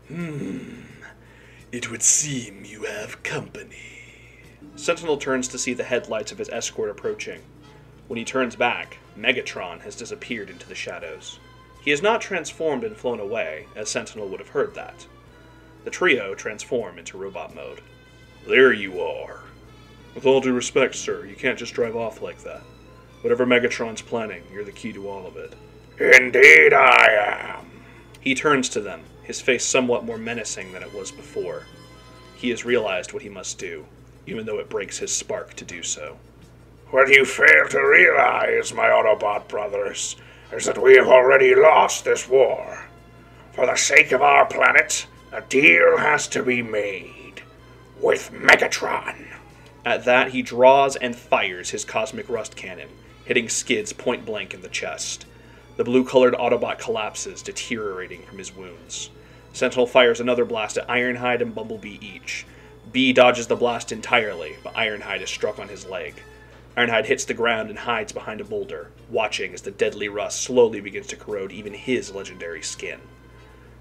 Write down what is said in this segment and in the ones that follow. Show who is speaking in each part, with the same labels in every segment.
Speaker 1: It would seem you have company. Sentinel turns to see the headlights of his escort approaching. When he turns back, Megatron has disappeared into the shadows. He is not transformed and flown away, as Sentinel would have heard that. The trio transform into robot mode. There you are. With all due respect, sir, you can't just drive off like that. Whatever Megatron's planning, you're the key to all of it.
Speaker 2: Indeed I am.
Speaker 1: He turns to them, his face somewhat more menacing than it was before. He has realized what he must do, even though it breaks his spark to do so.
Speaker 2: What you fail to realize, my Autobot brothers, is that we have already lost this war. For the sake of our planet, a deal has to be made with Megatron.
Speaker 1: At that, he draws and fires his cosmic rust cannon, hitting Skids point blank in the chest. The blue-colored Autobot collapses, deteriorating from his wounds. Sentinel fires another blast at Ironhide and Bumblebee each. B dodges the blast entirely, but Ironhide is struck on his leg. Ironhide hits the ground and hides behind a boulder, watching as the deadly rust slowly begins to corrode even his legendary skin.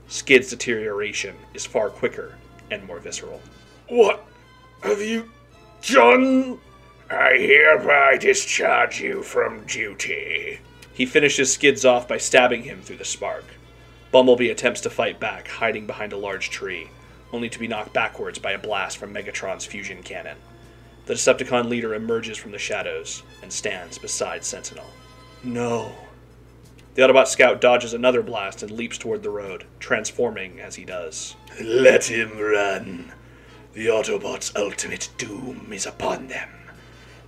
Speaker 1: Skid's deterioration is far quicker and more visceral.
Speaker 2: What have you done? I hereby discharge you from duty.
Speaker 1: He finishes Skids off by stabbing him through the spark. Bumblebee attempts to fight back, hiding behind a large tree, only to be knocked backwards by a blast from Megatron's fusion cannon. The Decepticon leader emerges from the shadows and stands beside Sentinel. No. The Autobot scout dodges another blast and leaps toward the road, transforming as he does.
Speaker 3: Let him run. The Autobots' ultimate doom is upon them,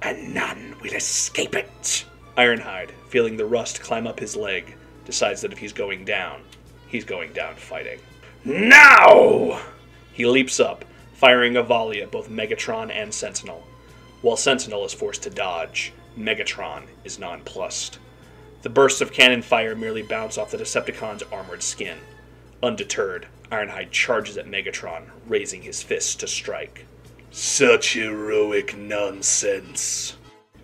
Speaker 3: and none will escape it.
Speaker 1: Ironhide, feeling the rust climb up his leg, decides that if he's going down fighting.
Speaker 2: Now!
Speaker 1: He leaps up, firing a volley at both Megatron and Sentinel. While Sentinel is forced to dodge, Megatron is nonplussed. The bursts of cannon fire merely bounce off the Decepticon's armored skin. Undeterred, Ironhide charges at Megatron, raising his fists to strike.
Speaker 3: Such heroic nonsense.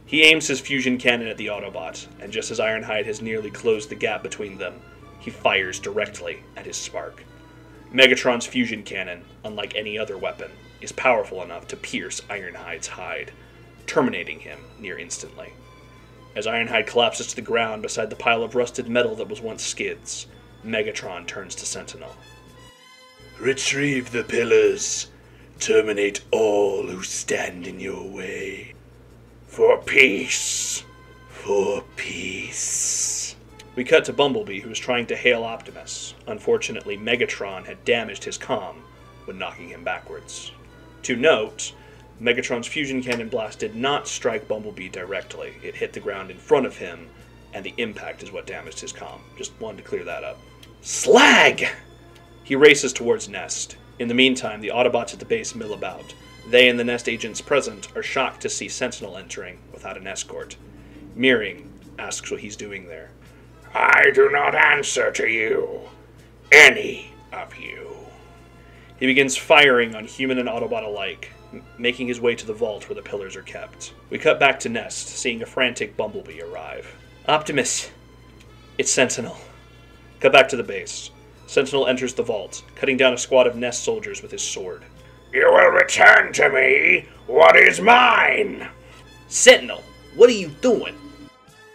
Speaker 1: He aims his fusion cannon at the Autobot, and just as Ironhide has nearly closed the gap between them, he fires directly at his spark. Megatron's fusion cannon, unlike any other weapon, is powerful enough to pierce Ironhide's hide, terminating him near instantly. As Ironhide collapses to the ground beside the pile of rusted metal that was once Skids, Megatron turns to Sentinel.
Speaker 3: Retrieve the pillars. Terminate all who stand in your way.
Speaker 2: For peace.
Speaker 3: For peace.
Speaker 1: We cut to Bumblebee, who is trying to hail Optimus. Unfortunately, Megatron had damaged his comm when knocking him backwards. To note, Megatron's fusion cannon blast did not strike Bumblebee directly. It hit the ground in front of him, and the impact is what damaged his comm. Just wanted to clear that up. Slag! He races towards Nest. In the meantime, the Autobots at the base mill about. They and the Nest agents present are shocked to see Sentinel entering without an escort. Meering asks what he's doing there.
Speaker 2: I do not answer to you. Any of you.
Speaker 1: He begins firing on human and Autobot alike, making his way to the vault where the pillars are kept. We cut back to Nest, seeing a frantic Bumblebee arrive. Optimus! It's Sentinel. Cut back to the base. Sentinel enters the vault, cutting down a squad of Nest soldiers with his sword.
Speaker 2: You will return to me what is mine!
Speaker 1: Sentinel, what are you doing?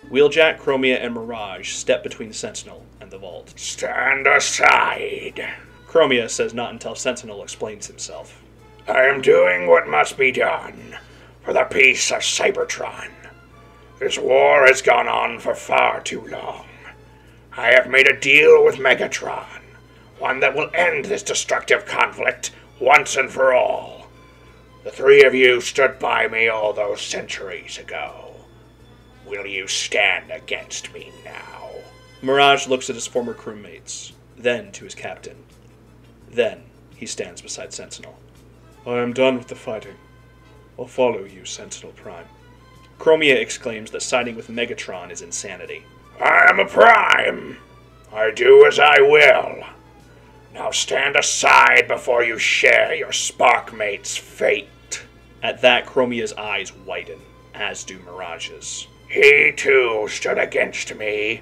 Speaker 1: Wheeljack, Chromia, and Mirage step between Sentinel and the vault.
Speaker 2: Stand aside.
Speaker 1: Chromia says not until Sentinel explains himself.
Speaker 2: I am doing what must be done for the peace of Cybertron. This war has gone on for far too long. I have made a deal with Megatron, one that will end this destructive conflict once and for all. The three of you stood by me all those centuries ago. Will you stand against me now?
Speaker 1: Mirage looks at his former crewmates, then to his captain. Then he stands beside Sentinel. I am done with the fighting. I'll follow you, Sentinel Prime. Chromia exclaims that siding with Megatron is insanity.
Speaker 2: I am a Prime. I do as I will. Now stand aside before you share your Sparkmate's fate.
Speaker 1: At that, Chromia's eyes widen, as do Mirage's.
Speaker 2: He too stood against me.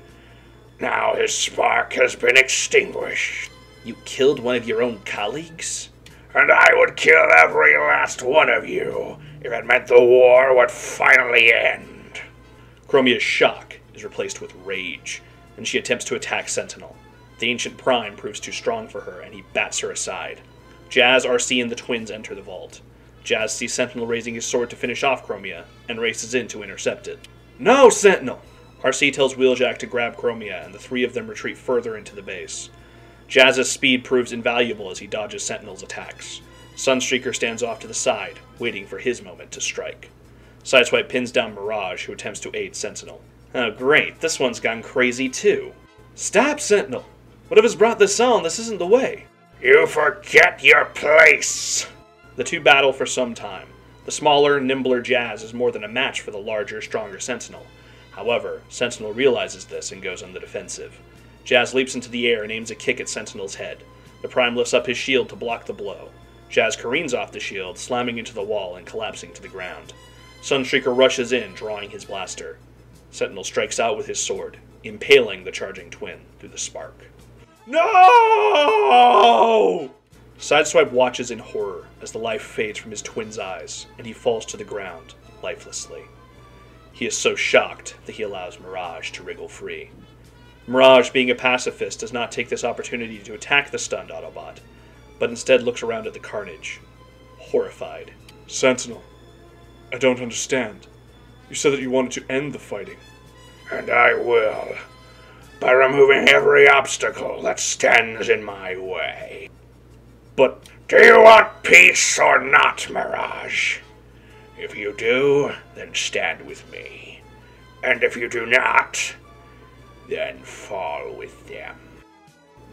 Speaker 2: Now his spark has been extinguished.
Speaker 1: You killed one of your own colleagues?
Speaker 2: And I would kill every last one of you if it meant the war would finally end.
Speaker 1: Chromia's shock is replaced with rage, and she attempts to attack Sentinel. The Ancient Prime proves too strong for her, and he bats her aside. Jazz, RC, and the twins enter the vault. Jazz sees Sentinel raising his sword to finish off Chromia, and races in to intercept it. No, Sentinel! RC tells Wheeljack to grab Chromia, and the three of them retreat further into the base. Jazz's speed proves invaluable as he dodges Sentinel's attacks. Sunstreaker stands off to the side, waiting for his moment to strike. Sideswipe pins down Mirage, who attempts to aid Sentinel. Oh great, this one's gone crazy too. Stop, Sentinel! Whatever's brought this on, this isn't the way.
Speaker 2: You forget your place!
Speaker 1: The two battle for some time. The smaller, nimbler Jazz is more than a match for the larger, stronger Sentinel. However, Sentinel realizes this and goes on the defensive. Jazz leaps into the air and aims a kick at Sentinel's head. The Prime lifts up his shield to block the blow. Jazz careens off the shield, slamming into the wall and collapsing to the ground. Sunstreaker rushes in, drawing his blaster. Sentinel strikes out with his sword, impaling the charging twin through the spark. No! Sideswipe watches in horror as the life fades from his twin's eyes, and he falls to the ground, lifelessly. He is so shocked that he allows Mirage to wriggle free. Mirage, being a pacifist, does not take this opportunity to attack the stunned Autobot, but instead looks around at the carnage, horrified. Sentinel, I don't understand. You said that you wanted to end the fighting.
Speaker 2: And I will, by removing every obstacle that stands in my way.
Speaker 1: But
Speaker 2: do you want peace or not, Mirage? If you do, then stand with me. And if you do not, then fall with them.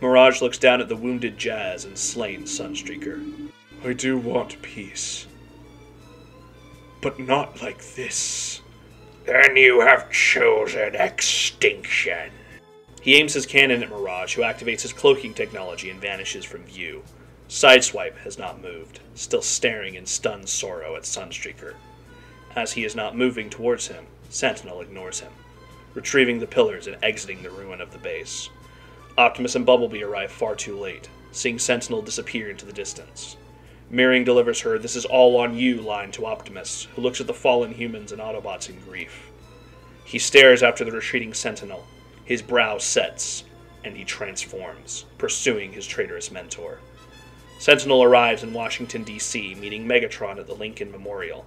Speaker 1: Mirage looks down at the wounded Jazz and slain Sunstreaker. I do want peace. But not like this.
Speaker 2: Then you have chosen extinction.
Speaker 1: He aims his cannon at Mirage, who activates his cloaking technology and vanishes from view. Sideswipe has not moved, still staring in stunned sorrow at Sunstreaker. As he is not moving towards him, Sentinel ignores him, retrieving the pillars and exiting the ruin of the base. Optimus and Bumblebee arrive far too late, seeing Sentinel disappear into the distance. Mirroring delivers her "This is all on you" line to Optimus, who looks at the fallen humans and Autobots in grief. He stares after the retreating Sentinel, his brow sets, and he transforms, pursuing his traitorous mentor. Sentinel arrives in Washington, D.C., meeting Megatron at the Lincoln Memorial.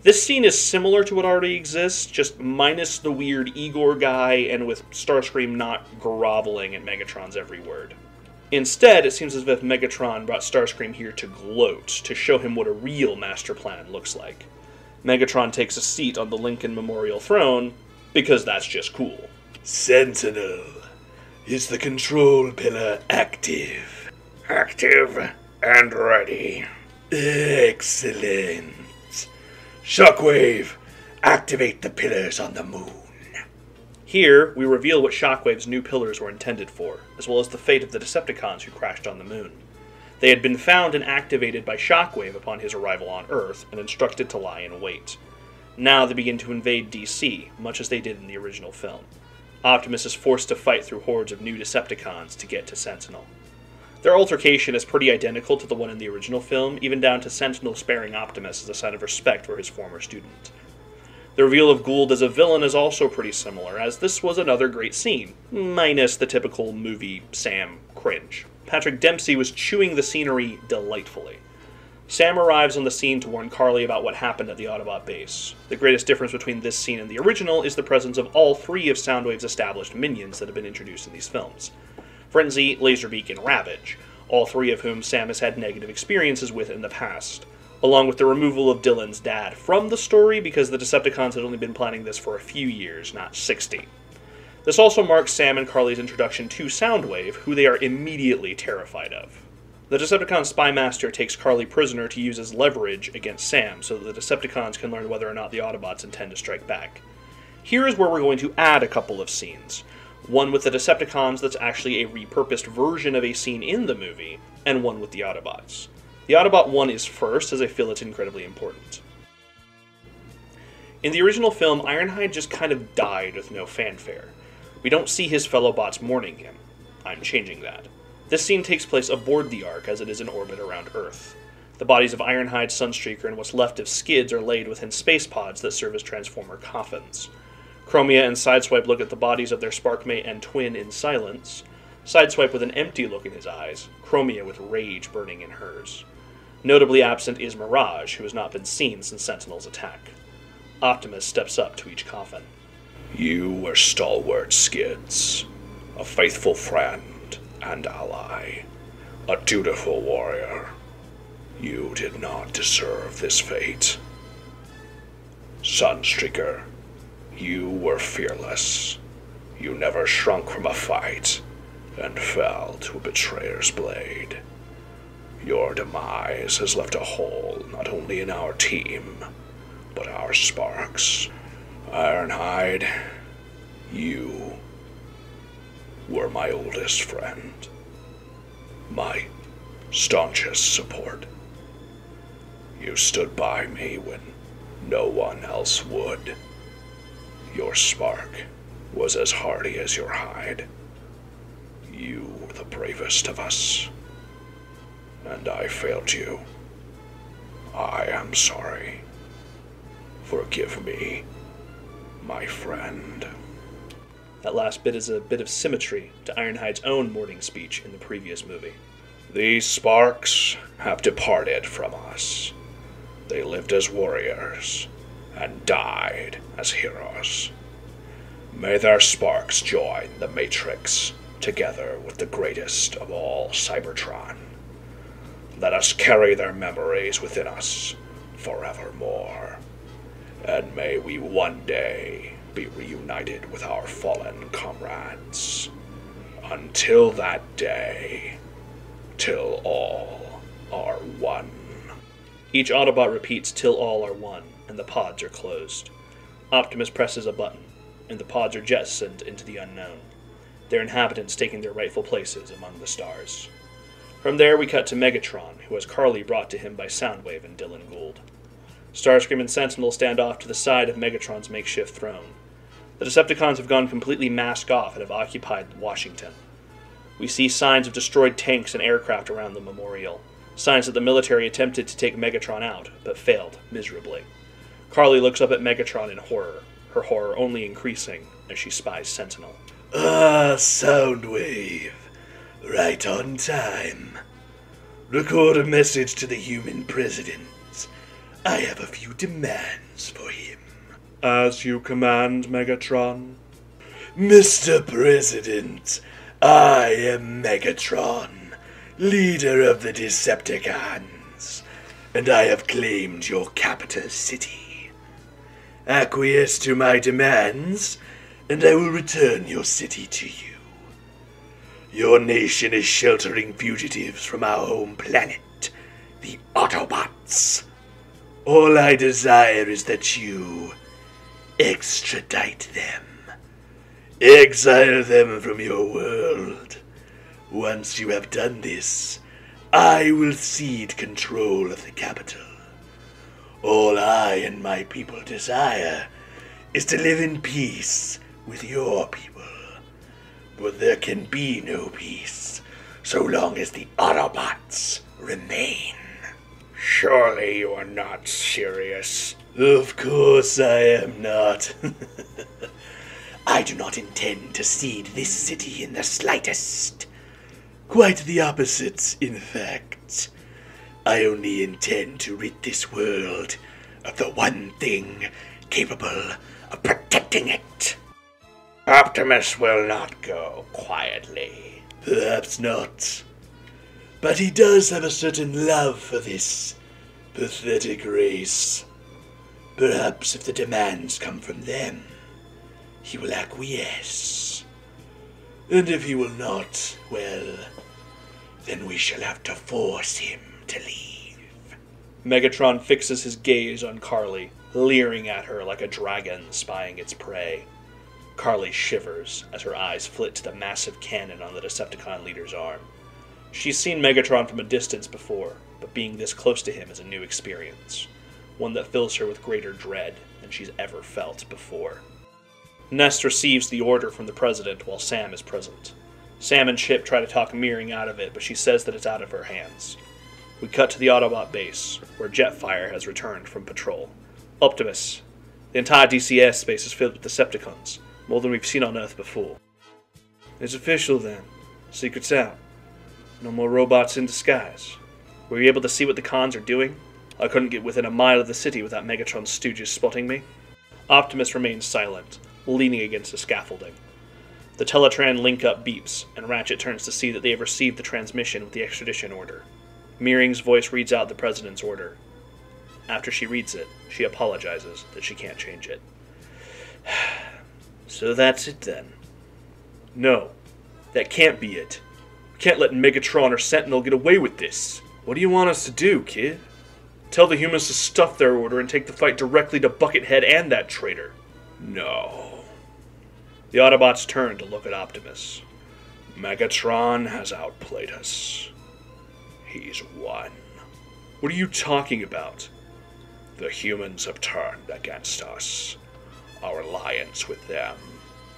Speaker 1: This scene is similar to what already exists, just minus the weird Igor guy and with Starscream not groveling at Megatron's every word. Instead, it seems as if Megatron brought Starscream here to gloat, to show him what a real master plan looks like. Megatron takes a seat on the Lincoln Memorial throne, because that's just cool.
Speaker 3: Sentinel, is the control pillar active?
Speaker 2: Active and ready.
Speaker 3: Excellent. Shockwave, activate the pillars on the moon.
Speaker 1: Here, we reveal what Shockwave's new pillars were intended for, as well as the fate of the Decepticons who crashed on the moon. They had been found and activated by Shockwave upon his arrival on Earth, and instructed to lie in wait. Now they begin to invade DC, much as they did in the original film. Optimus is forced to fight through hordes of new Decepticons to get to Sentinel. Their altercation is pretty identical to the one in the original film, even down to Sentinel sparing Optimus as a sign of respect for his former student. The reveal of Gould as a villain is also pretty similar, as this was another great scene, minus the typical movie Sam cringe. Patrick Dempsey was chewing the scenery delightfully. Sam arrives on the scene to warn Carly about what happened at the Autobot base. The greatest difference between this scene and the original is the presence of all three of Soundwave's established minions that have been introduced in these films. Frenzy, Laserbeak, and Ravage, all three of whom Sam has had negative experiences with in the past, along with the removal of Dylan's dad from the story because the Decepticons had only been planning this for a few years, not 60. This also marks Sam and Carly's introduction to Soundwave, who they are immediately terrified of. The Decepticon Spy Master takes Carly prisoner to use as leverage against Sam so that the Decepticons can learn whether or not the Autobots intend to strike back. Here is where we're going to add a couple of scenes. One with the Decepticons that's actually a repurposed version of a scene in the movie, and one with the Autobots. The Autobot one is first, as I feel it's incredibly important. In the original film, Ironhide just kind of died with no fanfare. We don't see his fellow bots mourning him. I'm changing that. This scene takes place aboard the Ark as it is in orbit around Earth. The bodies of Ironhide, Sunstreaker, and what's left of Skids are laid within space pods that serve as Transformer coffins. Chromia and Sideswipe look at the bodies of their Sparkmate and twin in silence, Sideswipe with an empty look in his eyes, Chromia with rage burning in hers. Notably absent is Mirage, who has not been seen since Sentinel's attack. Optimus steps up to each coffin.
Speaker 3: You were stalwart, Skids, a faithful friend and ally, a dutiful warrior. You did not deserve this fate. Sunstreaker, you were fearless. You never shrunk from a fight and fell to a betrayer's blade. Your demise has left a hole not only in our team, but our sparks. Ironhide, you were my oldest friend, my staunchest support. You stood by me when no one else would. Your spark was as hardy as your hide. You were the bravest of us, and I failed you. I am sorry. Forgive me, my friend.
Speaker 1: That last bit is a bit of symmetry to Ironhide's own morning speech in the previous movie.
Speaker 3: These sparks have departed from us. They lived as warriors and died as heroes. May their sparks join the Matrix together with the greatest of all Cybertron. Let us carry their memories within us forevermore, and may we one day be reunited with our fallen comrades. Until that day, till all are one.
Speaker 1: Each Autobot repeats till all are one, and the pods are closed. Optimus presses a button, and the pods are jettisoned into the unknown, their inhabitants taking their rightful places among the stars. From there we cut to Megatron, who has Carly brought to him by Soundwave and Dylan Gould. Starscream and Sentinel stand off to the side of Megatron's makeshift throne. The Decepticons have gone completely mask off and have occupied Washington. We see signs of destroyed tanks and aircraft around the memorial, signs that the military attempted to take Megatron out, but failed miserably. Carly looks up at Megatron in horror, her horror only increasing as she spies Sentinel.
Speaker 3: Ah, Soundwave. Right on time. Record a message to the human president. I have a few demands for him.
Speaker 1: As you command, Megatron.
Speaker 3: Mr. President, I am Megatron, leader of the Decepticons, and I have claimed your capital city. Acquiesce to my demands, and I will return your city to you. Your nation is sheltering fugitives from our home planet, the Autobots. All I desire is that you extradite them. Exile them from your world. Once you have done this, I will cede control of the capital. All I and my people desire is to live in peace with your people. But there can be no peace so long as the Autobots remain.
Speaker 2: Surely you are not serious.
Speaker 3: Of course I am not. I do not intend to cede this city in the slightest. Quite the opposite, in fact. I only intend to rid this world of the one thing capable of protecting it.
Speaker 2: Optimus will not go quietly.
Speaker 3: Perhaps not. But he does have a certain love for this pathetic race. Perhaps if the demands come from them, he will acquiesce. And if he will not, well, then we shall have to force him to leave.
Speaker 1: Megatron fixes his gaze on Carly, leering at her like a dragon spying its prey. Carly shivers as her eyes flit to the massive cannon on the Decepticon leader's arm. She's seen Megatron from a distance before, but being this close to him is a new experience, one that fills her with greater dread than she's ever felt before. Nest receives the order from the President while Sam is present. Sam and Chip try to talk Mirroring out of it, but she says that it's out of her hands. We cut to the Autobot base, where Jetfire has returned from patrol. Optimus. The entire DCS space is filled with Decepticons, more than we've seen on Earth before. It's official then. Secret's out. No more robots in disguise. Were you able to see what the cons are doing? I couldn't get within a mile of the city without Megatron's stooges spotting me. Optimus remains silent, leaning against the scaffolding. The Teletran link-up beeps, and Ratchet turns to see that they have received the transmission with the extradition order. Mirroring's voice reads out the President's order. After she reads it, she apologizes that she can't change it. So that's it then. No, that can't be it. We can't let Megatron or Sentinel get away with this. What do you want us to do, kid? Tell the humans to stuff their order and take the fight directly to Buckethead and that traitor. No. The Autobots turn to look at Optimus. Megatron has outplayed us. He's won. What are you talking about? The humans have turned against us. Our alliance with them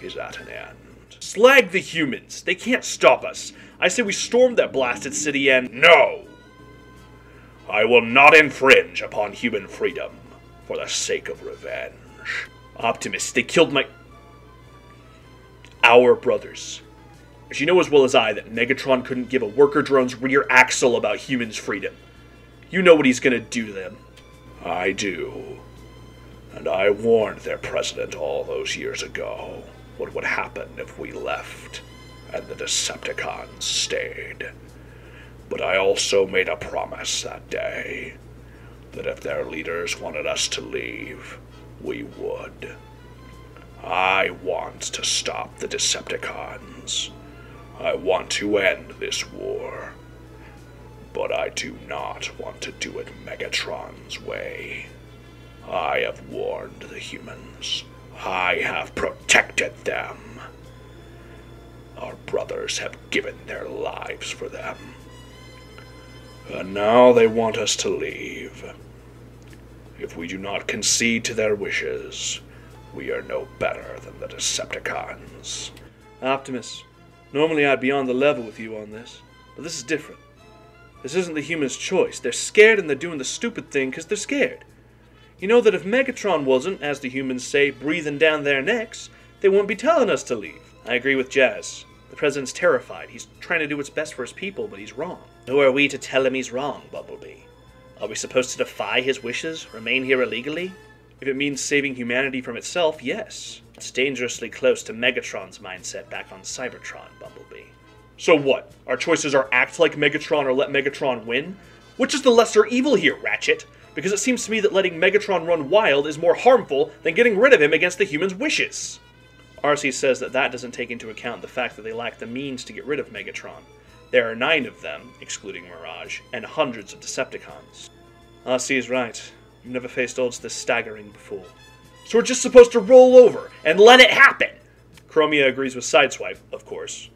Speaker 1: is at an end. Slag the humans! They can't stop us! I say we storm that blasted city and— No! I will not infringe upon human freedom for the sake of revenge. Optimus, they killed our brothers. But you know as well as I that Megatron couldn't give a worker drone's rear axle about humans' freedom. You know what he's gonna do to them. I do. And I warned their president all those years ago what would happen if we left and the Decepticons stayed. But I also made a promise that day that if their leaders wanted us to leave, we would. I want to stop the Decepticons. I want to end this war. But I do not want to do it Megatron's way. I have warned the humans. I have protected them. Our brothers have given their lives for them. And now they want us to leave. If we do not concede to their wishes, we are no better than the Decepticons. Optimus, normally I'd be on the level with you on this, but this is different. This isn't the humans' choice. They're scared and they're doing the stupid thing because they're scared. You know that if Megatron wasn't, as the humans say, breathing down their necks, they wouldn't be telling us to leave. I agree with Jazz. The President's terrified. He's trying to do what's best for his people, but he's wrong. Who are we to tell him he's wrong, Bumblebee? Are we supposed to defy his wishes? Remain here illegally? If it means saving humanity from itself, yes. It's dangerously close to Megatron's mindset back on Cybertron, Bumblebee. So what? Our choices are act like Megatron or let Megatron win? Which is the lesser evil here, Ratchet? Because it seems to me that letting Megatron run wild is more harmful than getting rid of him against the humans' wishes. RC says that doesn't take into account the fact that they lack the means to get rid of Megatron. There are 9 of them, excluding Mirage, and hundreds of Decepticons. RC is right. We've never faced odds this staggering before. So we're just supposed to roll over and let it happen! Chromia agrees with Sideswipe, of course.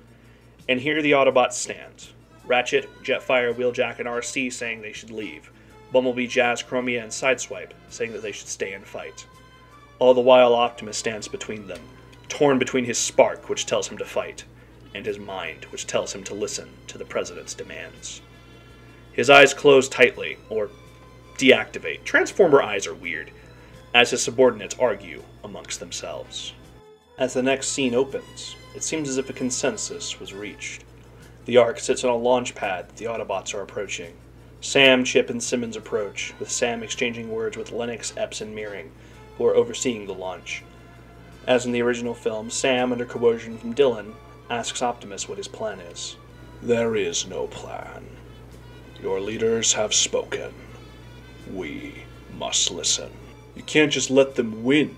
Speaker 1: And here the Autobots stand. Ratchet, Jetfire, Wheeljack, and RC saying they should leave. Bumblebee, Jazz, Chromia, and Sideswipe saying that they should stay and fight. All the while Optimus stands between them, torn between his spark, which tells him to fight, and his mind, which tells him to listen to the President's demands. His eyes close tightly, or deactivate. Transformer eyes are weird, as his subordinates argue amongst themselves. As the next scene opens, it seems as if a consensus was reached. The Ark sits on a launch pad that the Autobots are approaching. Sam, Chip, and Simmons approach, with Sam exchanging words with Lennox, Epps, and Mirroring, who are overseeing the launch. As in the original film, Sam, under coercion from Dylan, asks Optimus what his plan is. There is no plan. Your leaders have spoken. We must listen. You can't just let them win.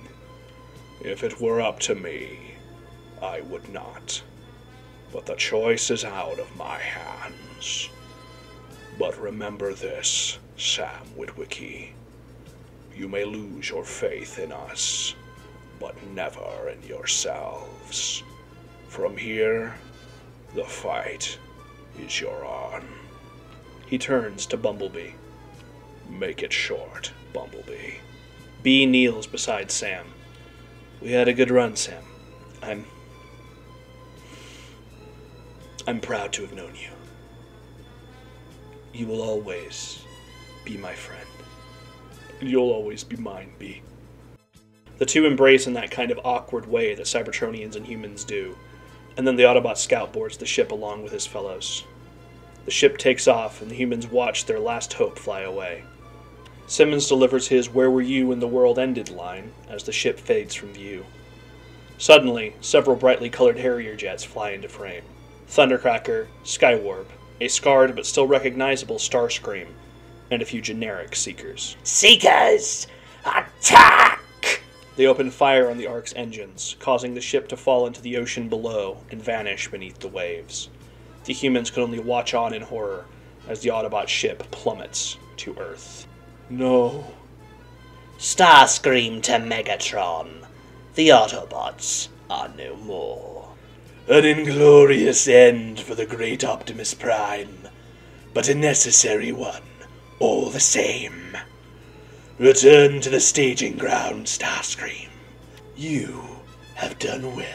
Speaker 1: If it were up to me, I would not. But the choice is out of my hands. But remember this, Sam Witwicky. You may lose your faith in us, but never in yourselves. From here, the fight is your own. He turns to Bumblebee. Make it short, Bumblebee. B kneels beside Sam. We had a good run, Sam. I'm proud to have known you. You will always be my friend. And you'll always be mine, B. The two embrace in that kind of awkward way that Cybertronians and humans do, and then the Autobot scout boards the ship along with his fellows. The ship takes off, and the humans watch their last hope fly away. Simmons delivers his "Where were you when the world ended" line as the ship fades from view. Suddenly, several brightly colored Harrier jets fly into frame. Thundercracker, Skywarp, a scarred but still recognizable Starscream, and a few generic Seekers.
Speaker 2: Seekers, attack!
Speaker 1: They open fire on the Ark's engines, causing the ship to fall into the ocean below and vanish beneath the waves. The humans can only watch on in horror as the Autobot ship plummets to Earth. No.
Speaker 4: Starscream to Megatron. The Autobots are no more.
Speaker 3: An inglorious end for the great Optimus Prime, but a necessary one, all the same. Return to the staging ground, Starscream. You have done well.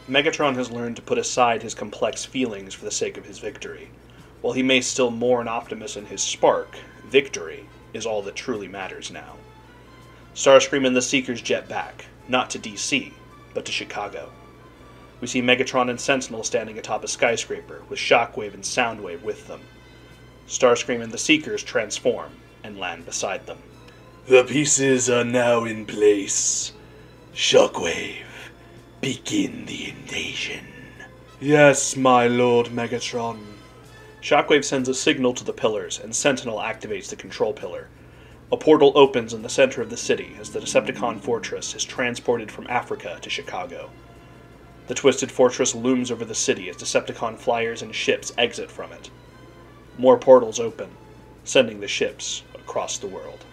Speaker 1: Megatron has learned to put aside his complex feelings for the sake of his victory. While he may still mourn Optimus and his spark, victory is all that truly matters now. Starscream and the Seekers jet back, not to DC, but to Chicago. We see Megatron and Sentinel standing atop a skyscraper, with Shockwave and Soundwave with them. Starscream and the Seekers transform and land beside them.
Speaker 3: The pieces are now in place. Shockwave, begin the invasion.
Speaker 1: Yes, my Lord Megatron. Shockwave sends a signal to the pillars, and Sentinel activates the control pillar. A portal opens in the center of the city as the Decepticon fortress is transported from Africa to Chicago. The twisted fortress looms over the city as Decepticon flyers and ships exit from it. More portals open, sending the ships across the world.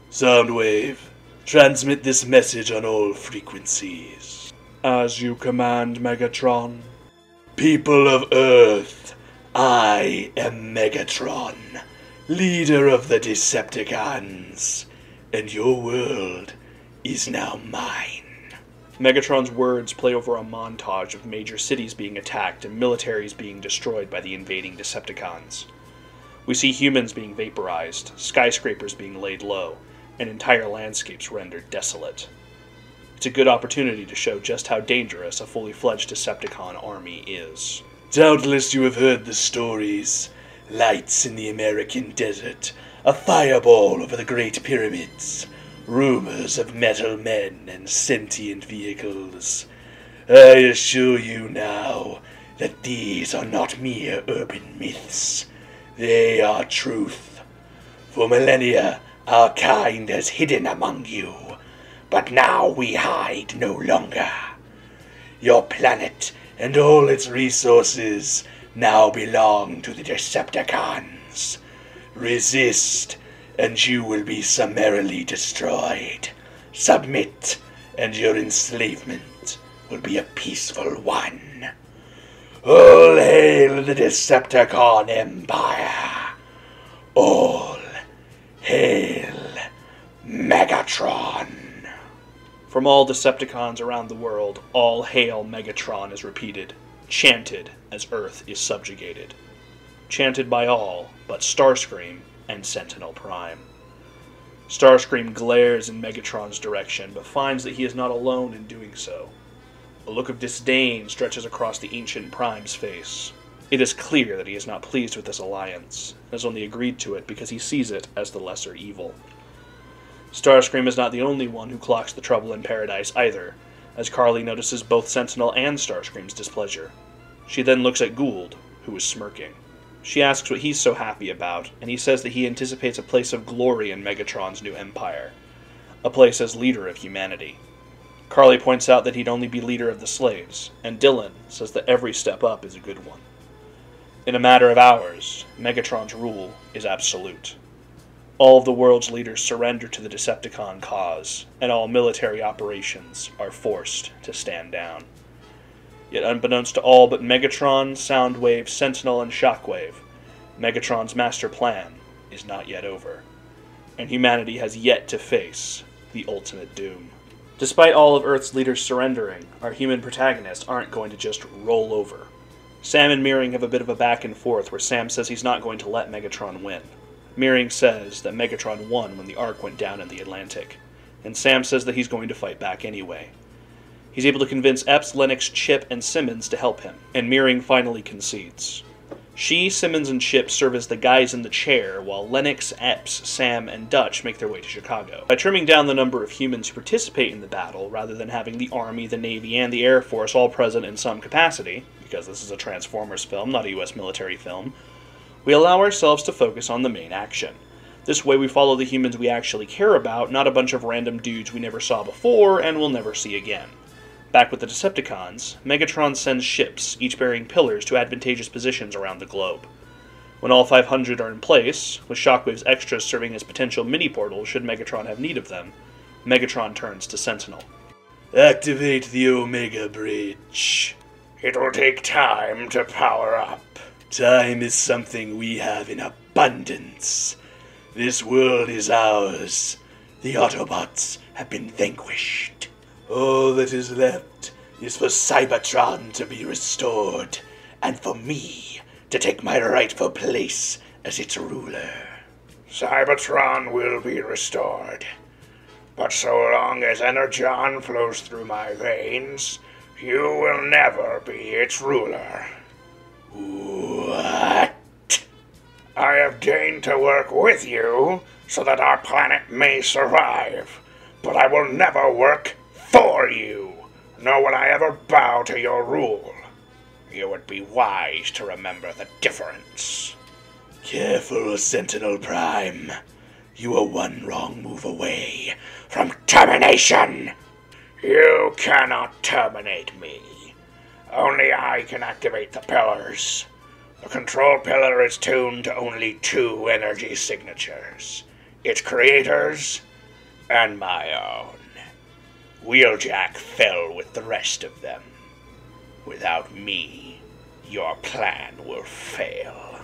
Speaker 3: Soundwave, transmit this message on all frequencies.
Speaker 1: As you command, Megatron.
Speaker 3: People of Earth, I am Megatron, leader of the Decepticons, and your world is now mine.
Speaker 1: Megatron's words play over a montage of major cities being attacked and militaries being destroyed by the invading Decepticons. We see humans being vaporized, skyscrapers being laid low, and entire landscapes rendered desolate. It's a good opportunity to show just how dangerous a fully fledged Decepticon army is.
Speaker 3: Doubtless you have heard the stories. Lights in the American desert, a fireball over the Great Pyramids, rumors of metal men and sentient vehicles. I assure you now that these are not mere urban myths. They are truth. For millennia, our kind has hidden among you, but now we hide no longer. Your planet and all its resources now belong to the Decepticons. Resist, and you will be summarily destroyed. Submit, and your enslavement will be a peaceful one. All hail the Decepticon Empire. All hail Megatron.
Speaker 1: From all Decepticons around the world, all hail Megatron is repeated, chanted as Earth is subjugated. Chanted by all but Starscream and Sentinel Prime. Starscream glares in Megatron's direction, but finds that he is not alone in doing so. A look of disdain stretches across the ancient Prime's face. It is clear that he is not pleased with this alliance, and has only agreed to it because he sees it as the lesser evil. Starscream is not the only one who clocks the trouble in paradise either, as Carly notices both Sentinel and Starscream's displeasure. She then looks at Gould, who is smirking. She asks what he's so happy about, and he says that he anticipates a place of glory in Megatron's new empire, a place as leader of humanity. Carly points out that he'd only be leader of the slaves, and Dylan says that every step up is a good one. In a matter of hours, Megatron's rule is absolute. All of the world's leaders surrender to the Decepticon cause, and all military operations are forced to stand down. Yet unbeknownst to all but Megatron, Soundwave, Sentinel, and Shockwave, Megatron's master plan is not yet over, and humanity has yet to face the ultimate doom. Despite all of Earth's leaders surrendering, our human protagonists aren't going to just roll over. Sam and Meering have a bit of a back and forth where Sam says he's not going to let Megatron win. Meering says that Megatron won when the Ark went down in the Atlantic, and Sam says that he's going to fight back anyway. He's able to convince Epps, Lennox, Chip, and Simmons to help him, and Meering finally concedes. She, Simmons, and Chip serve as the guys in the chair, while Lennox, Epps, Sam, and Dutch make their way to Chicago. By trimming down the number of humans who participate in the battle, rather than having the Army, the Navy, and the Air Force all present in some capacity, because this is a Transformers film, not a US military film, we allow ourselves to focus on the main action. This way we follow the humans we actually care about, not a bunch of random dudes we never saw before and will never see again. Back with the Decepticons, Megatron sends ships, each bearing pillars to advantageous positions around the globe. When all 500 are in place, with Shockwave's extras serving as potential mini-portals should Megatron have need of them, Megatron turns to Sentinel.
Speaker 3: Activate the Omega Bridge.
Speaker 2: It will take time to power up.
Speaker 3: Time is something we have in abundance. This world is ours. The Autobots have been vanquished. All that is left is for Cybertron to be restored, and for me to take my rightful place as its ruler.
Speaker 2: Cybertron will be restored, but so long as Energon flows through my veins, you will never be its ruler.
Speaker 3: What?
Speaker 2: I have deigned to work with you so that our planet may survive, but I will never work for you, nor will I ever bow to your rule. You would be wise to remember the difference.
Speaker 3: Careful, Sentinel Prime. You are one wrong move away from termination.
Speaker 2: You cannot terminate me. Only I can activate the pillars. The control pillar is tuned to only 2 energy signatures. Its creators and my own. Wheeljack fell with the rest of them. Without me, your plan will fail.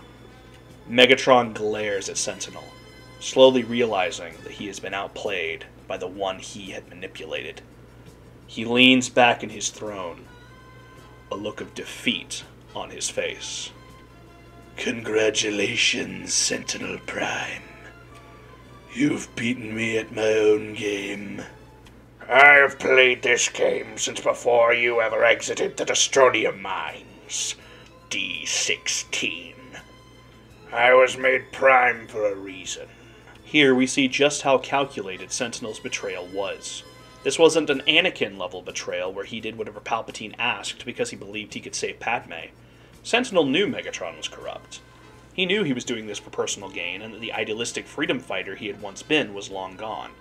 Speaker 1: Megatron glares at Sentinel, slowly realizing that he has been outplayed by the one he had manipulated. He leans back in his throne, a look of defeat on his face.
Speaker 3: Congratulations, Sentinel Prime. You've beaten me at my own game.
Speaker 2: I have played this game since before you ever exited the Destronium mines. D16. I was made Prime for a reason.
Speaker 1: Here we see just how calculated Sentinel's betrayal was. This wasn't an Anakin-level betrayal where he did whatever Palpatine asked because he believed he could save Padme. Sentinel knew Megatron was corrupt. He knew he was doing this for personal gain, and that the idealistic freedom fighter he had once been was long gone.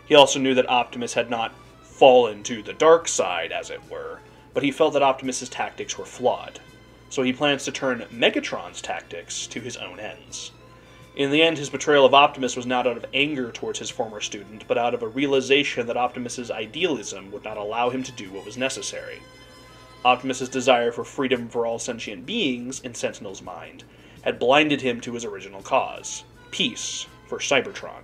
Speaker 1: He also knew that Optimus had not fallen to the dark side, as it were, but he felt that Optimus's tactics were flawed. So he plans to turn Megatron's tactics to his own ends. In the end, his betrayal of Optimus was not out of anger towards his former student, but out of a realization that Optimus's idealism would not allow him to do what was necessary. Optimus's desire for freedom for all sentient beings, in Sentinel's mind, had blinded him to his original cause, peace for Cybertron.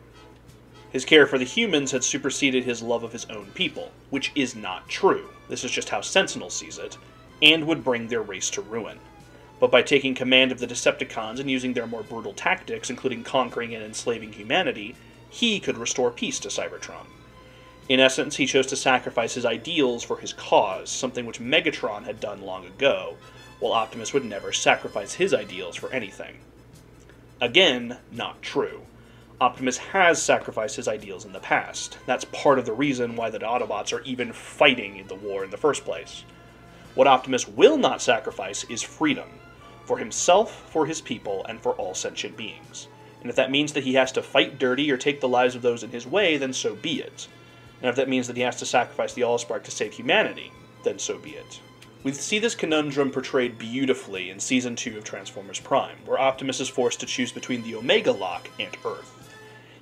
Speaker 1: His care for the humans had superseded his love of his own people, which is not true. This is just how Sentinel sees it, and would bring their race to ruin. But by taking command of the Decepticons and using their more brutal tactics, including conquering and enslaving humanity, he could restore peace to Cybertron. In essence, he chose to sacrifice his ideals for his cause, something which Megatron had done long ago, while Optimus would never sacrifice his ideals for anything. Again, not true. Optimus has sacrificed his ideals in the past. That's part of the reason why the Autobots are even fighting in the war in the first place. What Optimus will not sacrifice is freedom. For himself, for his people, and for all sentient beings. And if that means that he has to fight dirty or take the lives of those in his way, then so be it. And if that means that he has to sacrifice the Allspark to save humanity, then so be it. We see this conundrum portrayed beautifully in Season 2 of Transformers Prime, where Optimus is forced to choose between the Omega Lock and Earth.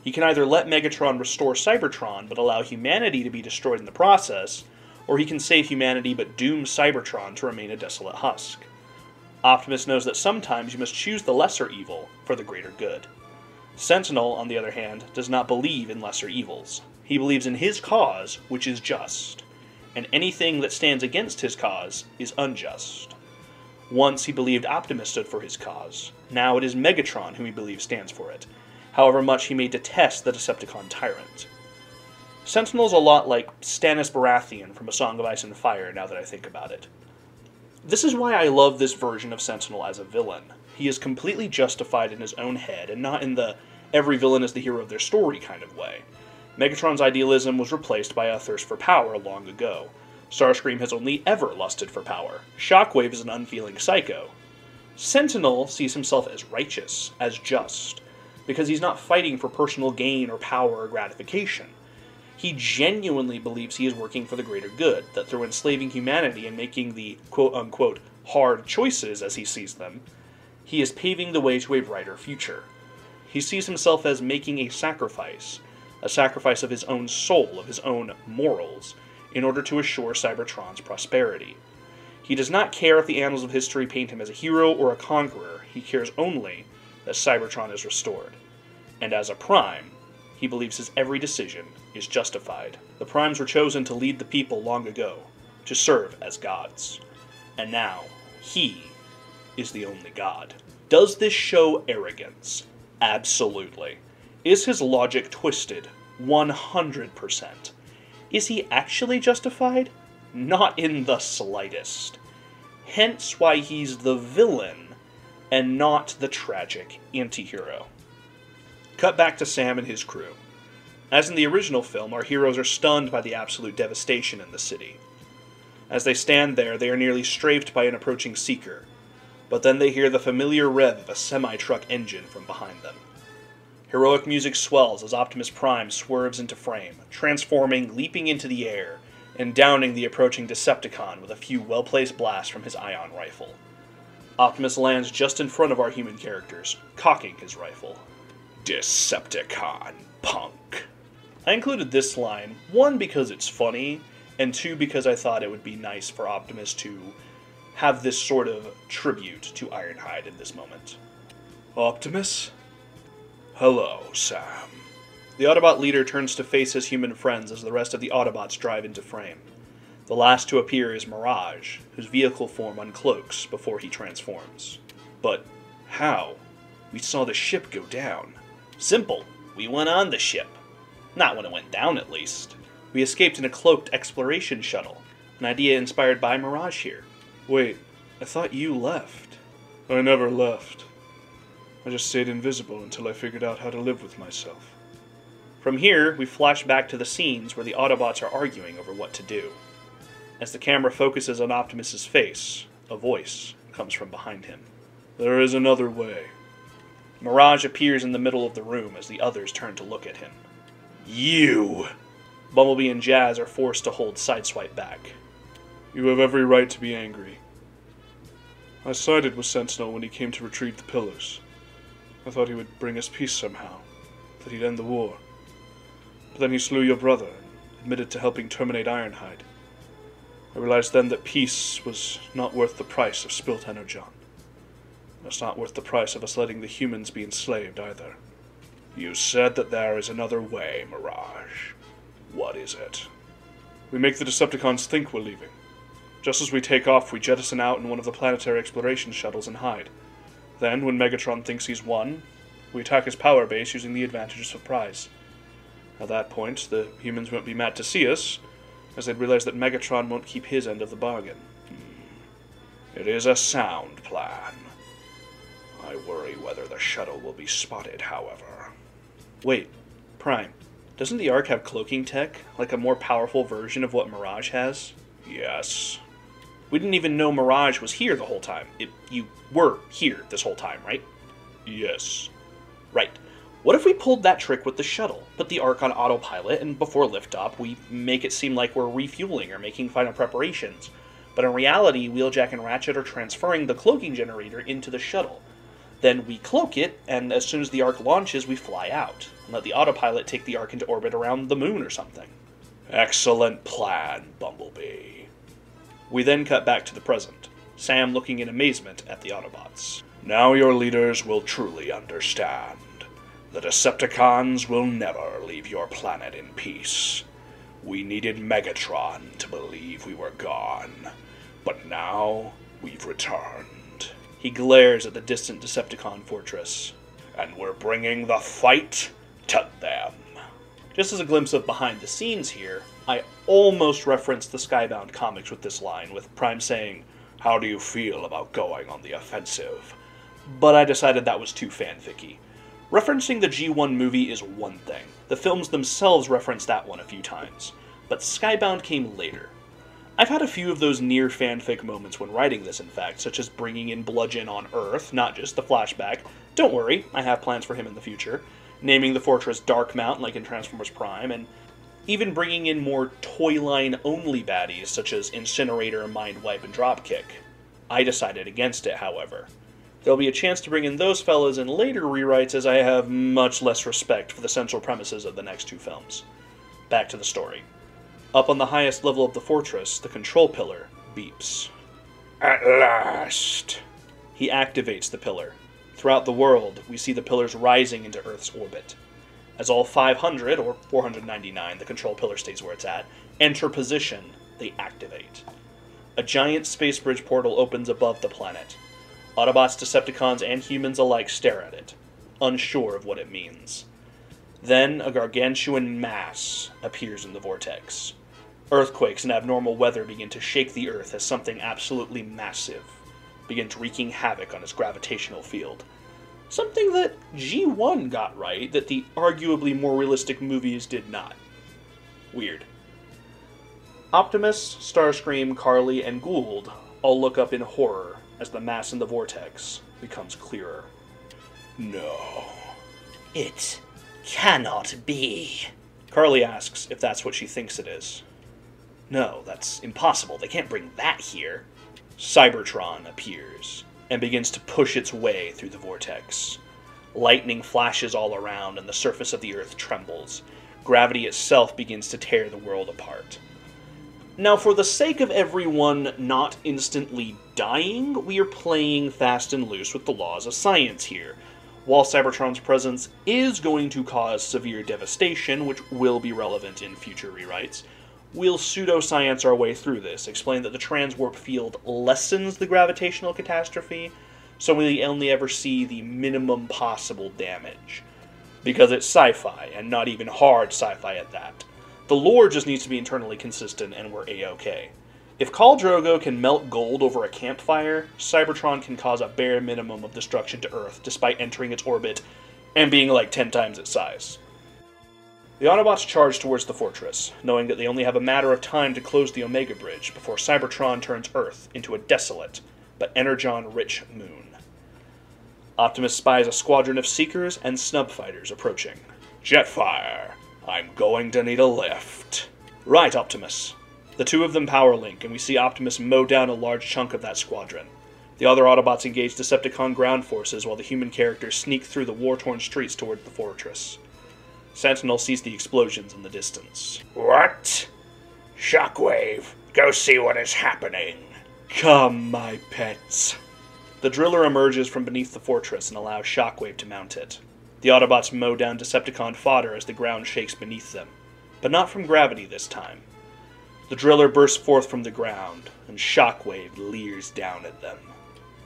Speaker 1: He can either let Megatron restore Cybertron but allow humanity to be destroyed in the process, or he can save humanity but doom Cybertron to remain a desolate husk. Optimus knows that sometimes you must choose the lesser evil for the greater good. Sentinel, on the other hand, does not believe in lesser evils. He believes in his cause, which is just, and anything that stands against his cause is unjust. Once he believed Optimus stood for his cause. Now it is Megatron whom he believes stands for it, however much he may detest the Decepticon tyrant. Sentinel's a lot like Stannis Baratheon from A Song of Ice and Fire, now that I think about it. This is why I love this version of Sentinel as a villain. He is completely justified in his own head, and not in the every villain is the hero of their story kind of way. Megatron's idealism was replaced by a thirst for power long ago. Starscream has only ever lusted for power. Shockwave is an unfeeling psycho. Sentinel sees himself as righteous, as just, because he's not fighting for personal gain or power or gratification. He genuinely believes he is working for the greater good, that through enslaving humanity and making the quote-unquote hard choices as he sees them, he is paving the way to a brighter future. He sees himself as making a sacrifice of his own soul, of his own morals, in order to assure Cybertron's prosperity. He does not care if the annals of history paint him as a hero or a conqueror. He cares only that Cybertron is restored. And as a Prime, he believes his every decision is justified. The Primes were chosen to lead the people long ago, to serve as gods. And now, he is the only god. Does this show arrogance? Absolutely. Is his logic twisted? 100%. Is he actually justified? Not in the slightest. Hence why he's the villain, and not the tragic anti-hero. Cut back to Sam and his crew. As in the original film, our heroes are stunned by the absolute devastation in the city. As they stand there, they are nearly strafed by an approaching seeker, but then they hear the familiar rev of a semi-truck engine from behind them. Heroic music swells as Optimus Prime swerves into frame, transforming, leaping into the air, and downing the approaching Decepticon with a few well-placed blasts from his ion rifle. Optimus lands just in front of our human characters, cocking his rifle. Decepticon, punk. I included this line, one, because it's funny, and two, because I thought it would be nice for Optimus to have this sort of tribute to Ironhide in this moment. Optimus? Hello, Sam. The Autobot leader turns to face his human friends as the rest of the Autobots drive into frame. The last to appear is Mirage, whose vehicle form uncloaks before he transforms. But how? We saw the ship go down. Simple. We went on the ship. Not when it went down, at least. We escaped in a cloaked exploration shuttle, an idea inspired by Mirage here. Wait, I thought you left. I never left. I just stayed invisible until I figured out how to live with myself. From here, we flash back to the scenes where the Autobots are arguing over what to do. As the camera focuses on Optimus's face, a voice comes from behind him. There is another way. Mirage appears in the middle of the room as the others turn to look at him. You! Bumblebee and Jazz are forced to hold Sideswipe back. You have every right to be angry. I sided with Sentinel when he came to retrieve the pillars. I thought he would bring us peace somehow, that he'd end the war. But then he slew your brother and admitted to helping terminate Ironhide. I realized then that peace was not worth the price of spilt energon. And it's not worth the price of us letting the humans be enslaved either. You said that there is another way, Mirage. What is it? We make the Decepticons think we're leaving. Just as we take off, we jettison out in one of the planetary exploration shuttles and hide. Then, when Megatron thinks he's won, we attack his power base using the advantage of surprise. At that point, the humans won't be mad to see us, as they'd realize that Megatron won't keep his end of the bargain. It is a sound plan. I worry whether the shuttle will be spotted, however. Wait, Prime, doesn't the Ark have cloaking tech, like a more powerful version of what Mirage has? Yes. We didn't even know Mirage was here the whole time. You were here this whole time, right? Yes. Right. What if we pulled that trick with the shuttle, put the Ark on autopilot, and before liftoff, we make it seem like we're refueling or making final preparations, but in reality, Wheeljack and Ratchet are transferring the cloaking generator into the shuttle. Then we cloak it, and as soon as the Ark launches, we fly out, and let the autopilot take the Ark into orbit around the moon or something. Excellent plan, Bumblebee. We then cut back to the present, Sam looking in amazement at the Autobots. Now your leaders will truly understand. The Decepticons will never leave your planet in peace. We needed Megatron to believe we were gone, but now we've returned. He glares at the distant Decepticon fortress.
Speaker 2: And we're bringing the fight to them.
Speaker 1: Just as a glimpse of behind the scenes here, I almost referenced the Skybound comics with this line, with Prime saying,
Speaker 2: "How do you feel about going on the offensive?"
Speaker 1: But I decided that was too fanficky. Referencing the G1 movie is one thing. The films themselves reference that one a few times. But Skybound came later. I've had a few of those near fanfic moments when writing this, in fact, such as bringing in Bludgeon on Earth, not just the flashback. Don't worry, I have plans for him in the future. Naming the fortress Darkmount, like in Transformers Prime, and even bringing in more toy-line-only baddies, such as Incinerator, Mindwipe, and Dropkick. I decided against it, however. There'll be a chance to bring in those fellas in later rewrites, as I have much less respect for the central premises of the next two films. Back to the story. Up on the highest level of the fortress, the control pillar beeps.
Speaker 2: At last.
Speaker 1: He activates the pillar. Throughout the world, we see the pillars rising into Earth's orbit. As all 500, or 499, the control pillar stays where it's at, enter position, they activate. A giant space bridge portal opens above the planet. Autobots, Decepticons, and humans alike stare at it, unsure of what it means. Then, a gargantuan mass appears in the vortex. Earthquakes and abnormal weather begin to shake the Earth as something absolutely massive begins wreaking havoc on its gravitational field. Something that G1 got right that the arguably more realistic movies did not. Weird. Optimus, Starscream, Carly, and Gould all look up in horror as the mass in the vortex becomes clearer.
Speaker 2: No.
Speaker 4: It cannot be.
Speaker 1: Carly asks if that's what she thinks it is. No, that's impossible. They can't bring that here. Cybertron appears and begins to push its way through the vortex. Lightning flashes all around and the surface of the Earth trembles. Gravity itself begins to tear the world apart. Now, for the sake of everyone not instantly dying, we are playing fast and loose with the laws of science here. While Cybertron's presence is going to cause severe devastation, which will be relevant in future rewrites, we'll pseudoscience our way through this, explain that the transwarp field lessens the gravitational catastrophe, so we only ever see the minimum possible damage. Because it's sci-fi, and not even hard sci-fi at that. The lore just needs to be internally consistent, and we're A-OK. If Khal Drogo can melt gold over a campfire, Cybertron can cause a bare minimum of destruction to Earth, despite entering its orbit and being like 10 times its size. The Autobots charge towards the fortress, knowing that they only have a matter of time to close the Omega Bridge before Cybertron turns Earth into a desolate but energon-rich moon. Optimus spies a squadron of Seekers and Snub Fighters approaching.
Speaker 2: Jetfire, I'm going to need a lift.
Speaker 1: Right, Optimus. The two of them power link, and we see Optimus mow down a large chunk of that squadron. The other Autobots engage Decepticon ground forces while the human characters sneak through the war-torn streets toward the fortress. Sentinel sees the explosions in the distance.
Speaker 2: What? Shockwave, go see what is happening.
Speaker 1: Come, my pets. The driller emerges from beneath the fortress and allows Shockwave to mount it. The Autobots mow down Decepticon fodder as the ground shakes beneath them, but not from gravity this time. The driller bursts forth from the ground, and Shockwave leers down at them.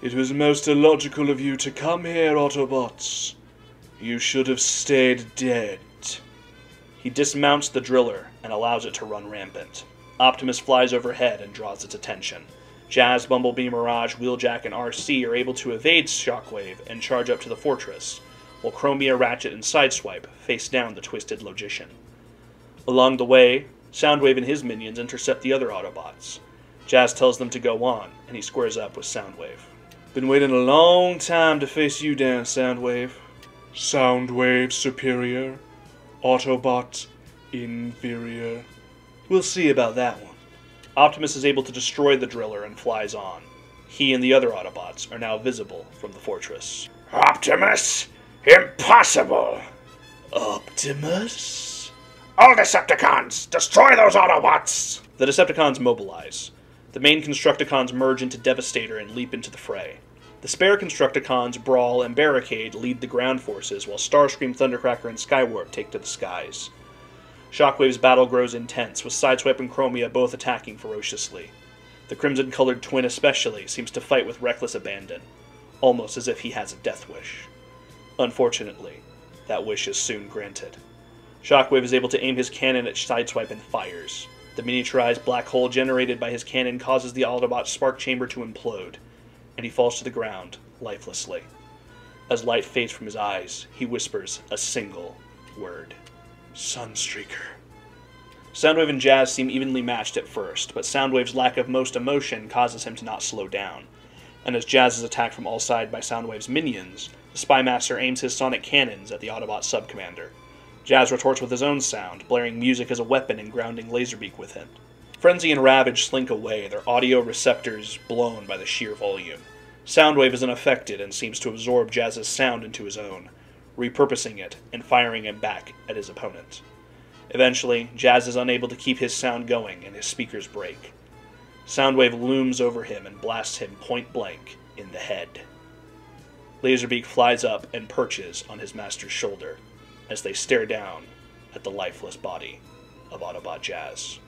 Speaker 1: It was most illogical of you to come here, Autobots. You should have stayed dead. He dismounts the driller and allows it to run rampant. Optimus flies overhead and draws its attention. Jazz, Bumblebee, Mirage, Wheeljack, and RC are able to evade Shockwave and charge up to the fortress, while Chromia, Ratchet, and Sideswipe face down the twisted Logician. Along the way, Soundwave and his minions intercept the other Autobots. Jazz tells them to go on, and he squares up with Soundwave. Been waiting a long time to face you down, Soundwave. Soundwave superior, Autobot inferior. We'll see about that one. Optimus is able to destroy the driller and flies on. He and the other Autobots are now visible from the fortress.
Speaker 2: Optimus? Impossible!
Speaker 3: Optimus?
Speaker 2: All Decepticons, destroy those Autobots!
Speaker 1: The Decepticons mobilize. The main Constructicons merge into Devastator and leap into the fray. The spare Constructicons, Brawl, and Barricade lead the ground forces, while Starscream, Thundercracker, and Skywarp take to the skies. Shockwave's battle grows intense, with Sideswipe and Chromia both attacking ferociously. The crimson-colored twin especially seems to fight with reckless abandon. almost as if he has a death wish. Unfortunately, that wish is soon granted. Shockwave is able to aim his cannon at Sideswipe and fires. The miniaturized black hole generated by his cannon causes the Autobot's spark chamber to implode, and he falls to the ground, lifelessly. As light fades from his eyes, he whispers a single word. Sunstreaker. Soundwave and Jazz seem evenly matched at first, but Soundwave's lack of most emotion causes him to not slow down. And as Jazz is attacked from all sides by Soundwave's minions, the Spymaster aims his sonic cannons at the Autobot subcommander. Jazz retorts with his own sound, blaring music as a weapon and grounding Laserbeak with it. Frenzy and Ravage slink away, their audio receptors blown by the sheer volume. Soundwave is unaffected and seems to absorb Jazz's sound into his own, repurposing it and firing it back at his opponent. Eventually, Jazz is unable to keep his sound going and his speakers break. Soundwave looms over him and blasts him point blank in the head. Laserbeak flies up and perches on his master's shoulder as they stare down at the lifeless body of Autobot Jazz.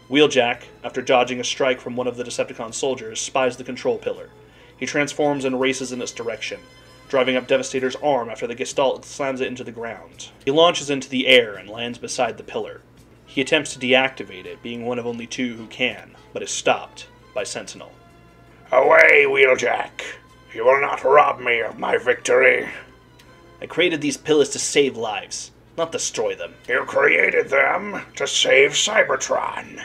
Speaker 1: Wheeljack, after dodging a strike from one of the Decepticon soldiers, spies the control pillar. He transforms and races in its direction, driving up Devastator's arm after the Gestalt slams it into the ground. He launches into the air and lands beside the pillar. He attempts to deactivate it, being one of only two who can, but is stopped by Sentinel.
Speaker 2: Away, Wheeljack! You will not rob me of my victory.
Speaker 4: I created these pillars to save lives, not destroy them.
Speaker 2: You created them to save Cybertron.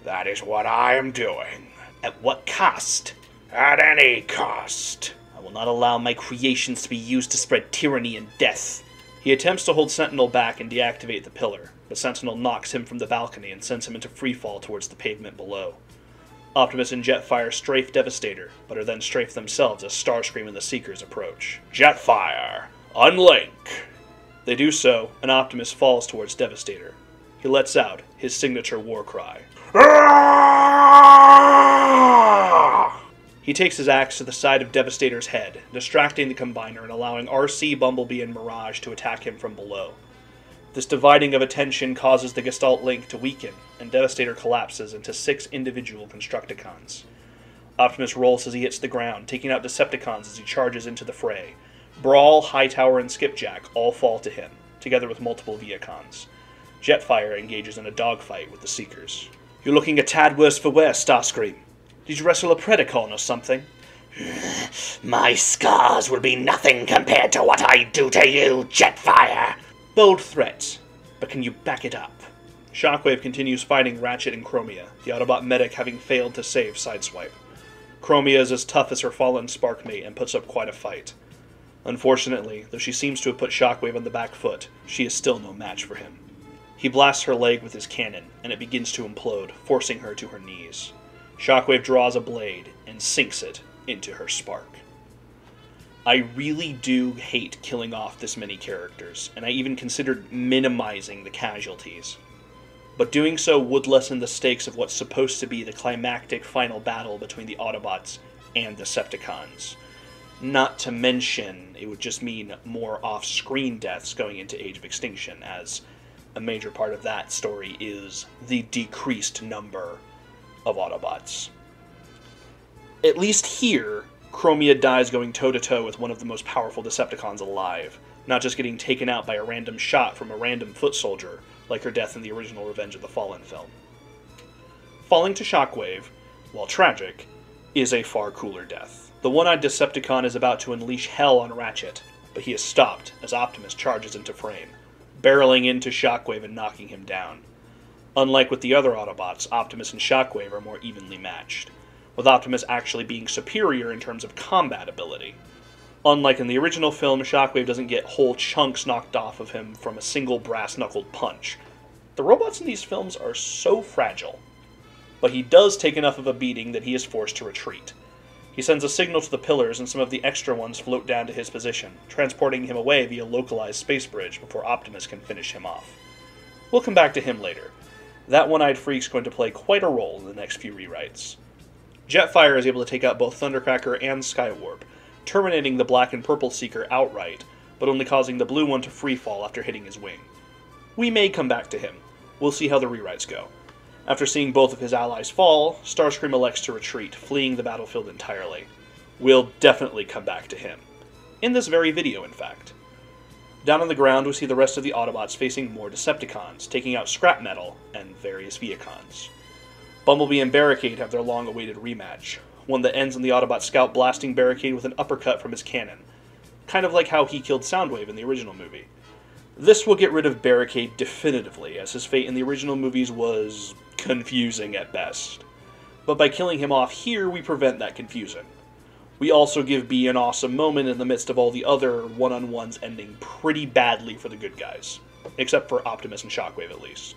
Speaker 2: That is what I am doing.
Speaker 4: At what cost?
Speaker 2: At any cost.
Speaker 4: I will not allow my creations to be used to spread tyranny and death.
Speaker 1: He attempts to hold Sentinel back and deactivate the pillar, but Sentinel knocks him from the balcony and sends him into freefall towards the pavement below. Optimus and Jetfire strafe Devastator, but are then strafed themselves as Starscream and the Seekers approach. Jetfire! Unlink! They do so, and Optimus falls towards Devastator. He lets out his signature war cry. He takes his axe to the side of Devastator's head, distracting the Combiner and allowing RC, Bumblebee, and Mirage to attack him from below. This dividing of attention causes the Gestalt link to weaken, and Devastator collapses into 6 individual Constructicons. Optimus rolls as he hits the ground, taking out Decepticons as he charges into the fray. Brawl, Hightower, and Skipjack all fall to him, together with multiple Viacons. Jetfire engages in a dogfight with the Seekers.
Speaker 4: You're looking a tad worse for wear, Starscream. Did you wrestle a Predacon or something?
Speaker 5: My scars will be nothing compared to what I do to you, Jetfire.
Speaker 4: Bold threat, but can you back it up?
Speaker 1: Shockwave continues fighting Ratchet and Chromia, the Autobot medic having failed to save Sideswipe. Chromia is as tough as her fallen Sparkmate and puts up quite a fight. Unfortunately, though she seems to have put Shockwave on the back foot, she is still no match for him. He blasts her leg with his cannon, and it begins to implode, forcing her to her knees. Shockwave draws a blade and sinks it into her spark. I really do hate killing off this many characters, and I even considered minimizing the casualties. But doing so would lessen the stakes of what's supposed to be the climactic final battle between the Autobots and Decepticons. Not to mention, it would just mean more off-screen deaths going into Age of Extinction, as a major part of that story is the decreased number of Autobots. At least here, Chromia dies going toe-to-toe with one of the most powerful Decepticons alive, not just getting taken out by a random shot from a random foot soldier, like her death in the original Revenge of the Fallen film. Falling to Shockwave, while tragic, is a far cooler death. The one-eyed Decepticon is about to unleash hell on Ratchet, but he is stopped as Optimus charges into frame, barreling into Shockwave and knocking him down. Unlike with the other Autobots, Optimus and Shockwave are more evenly matched, with Optimus actually being superior in terms of combat ability. Unlike in the original film, Shockwave doesn't get whole chunks knocked off of him from a single brass-knuckled punch. The robots in these films are so fragile, but he does take enough of a beating that he is forced to retreat. He sends a signal to the pillars and some of the extra ones float down to his position, transporting him away via localized space bridge before Optimus can finish him off. We'll come back to him later. That one-eyed freak's going to play quite a role in the next few rewrites. Jetfire is able to take out both Thundercracker and Skywarp, terminating the black and purple Seeker outright, but only causing the blue one to freefall after hitting his wing. We may come back to him. We'll see how the rewrites go. After seeing both of his allies fall, Starscream elects to retreat, fleeing the battlefield entirely. We'll definitely come back to him. In this very video, in fact. Down on the ground, we see the rest of the Autobots facing more Decepticons, taking out Scrap Metal and various Viacons. Bumblebee and Barricade have their long-awaited rematch, one that ends in the Autobot scout blasting Barricade with an uppercut from his cannon, kind of like how he killed Soundwave in the original movie. This will get rid of Barricade definitively, as his fate in the original movies was confusing at best. But by killing him off here, we prevent that confusion. We also give B an awesome moment in the midst of all the other one-on-ones ending pretty badly for the good guys, except for Optimus and Shockwave at least.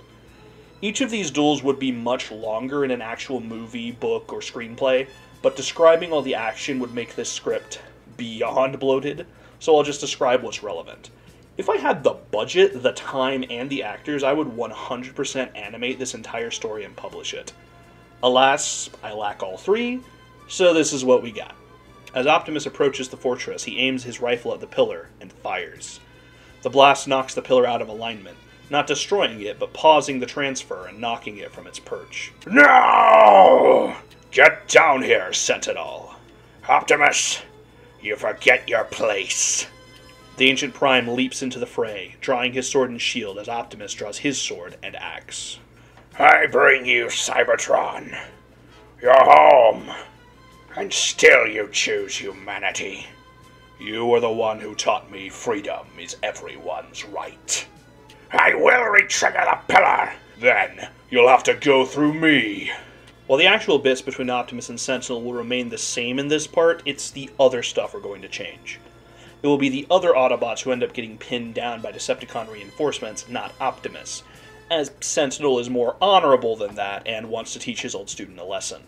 Speaker 1: Each of these duels would be much longer in an actual movie, book, or screenplay, but describing all the action would make this script beyond bloated, so I'll just describe what's relevant. If I had the budget, the time, and the actors, I would 100% animate this entire story and publish it. Alas, I lack all three, so this is what we got. As Optimus approaches the fortress, he aims his rifle at the pillar and fires. The blast knocks the pillar out of alignment, not destroying it, but pausing the transfer and knocking it from its perch.
Speaker 2: No! Get down here, Sentinel. Optimus, you forget your place.
Speaker 1: The Ancient Prime leaps into the fray, drawing his sword and shield as Optimus draws his sword and axe.
Speaker 2: I bring you Cybertron. You're home. And still you choose humanity.
Speaker 3: You are the one who taught me freedom is everyone's right.
Speaker 2: I will retrigger the pillar.
Speaker 3: Then you'll have to go through me.
Speaker 1: While the actual bits between Optimus and Sentinel will remain the same in this part, it's the other stuff we're going to change. It will be the other Autobots who end up getting pinned down by Decepticon reinforcements, not Optimus, as Sentinel is more honorable than that and wants to teach his old student a lesson.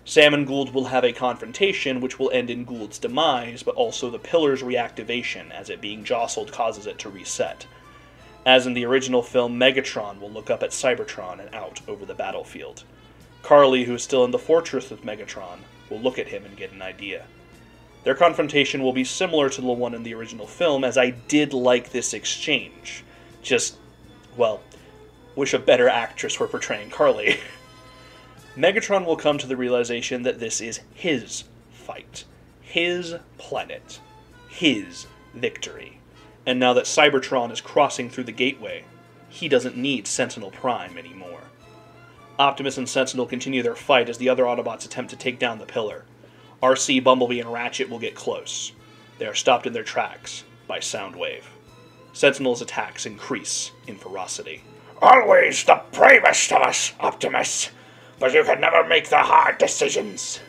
Speaker 1: Sam and Gould will have a confrontation which will end in Gould's demise, but also the pillar's reactivation, as it being jostled causes it to reset. As in the original film, Megatron will look up at Cybertron and out over the battlefield. Carly, who is still in the fortress with Megatron, will look at him and get an idea. Their confrontation will be similar to the one in the original film, as I did like this exchange. Just, well, wish a better actress were portraying Carly. Megatron will come to the realization that this is his fight, his planet, his victory. And now that Cybertron is crossing through the gateway, he doesn't need Sentinel Prime anymore. Optimus and Sentinel continue their fight as the other Autobots attempt to take down the pillar. RC, Bumblebee, and Ratchet will get close. They are stopped in their tracks by Soundwave. Sentinel's attacks increase in ferocity.
Speaker 2: Always the bravest of us, Optimus. But you can never make the hard decisions.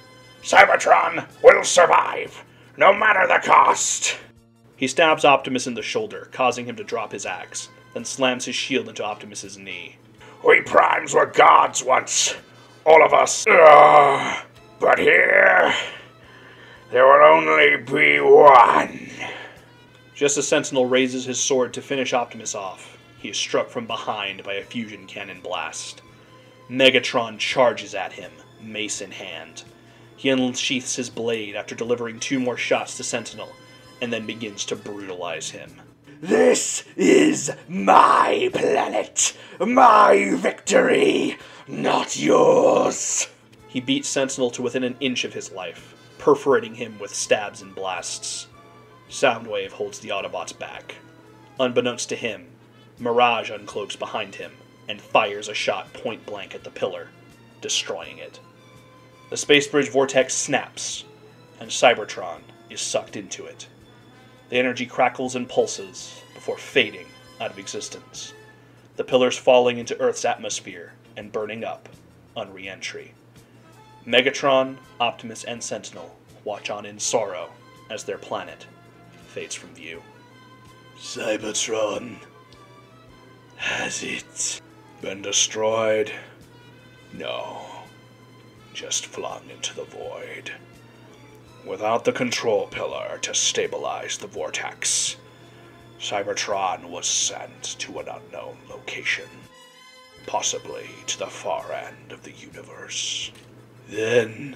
Speaker 2: Cybertron will survive, no matter the cost.
Speaker 1: He stabs Optimus in the shoulder, causing him to drop his axe, then slams his shield into Optimus's knee.
Speaker 2: We Primes were gods once, all of us. But here, there will only be one.
Speaker 1: Just as Sentinel raises his sword to finish Optimus off, he is struck from behind by a fusion cannon blast. Megatron charges at him, mace in hand. He unsheaths his blade after delivering 2 more shots to Sentinel, and then begins to brutalize him.
Speaker 2: This is my planet, my victory, not yours.
Speaker 1: He beats Sentinel to within an inch of his life, perforating him with stabs and blasts. Soundwave holds the Autobots back. Unbeknownst to him, Mirage uncloaks behind him and fires a shot point blank at the pillar, destroying it. The space bridge vortex snaps, and Cybertron is sucked into it. The energy crackles and pulses before fading out of existence, the pillars falling into Earth's atmosphere and burning up on re-entry. Megatron, Optimus, and Sentinel watch on in sorrow as their planet fades from view.
Speaker 3: Cybertron. Has it been destroyed? No. Just flung into the void. Without the control pillar to stabilize the vortex, Cybertron was sent to an unknown location, possibly to the far end of the universe. Then,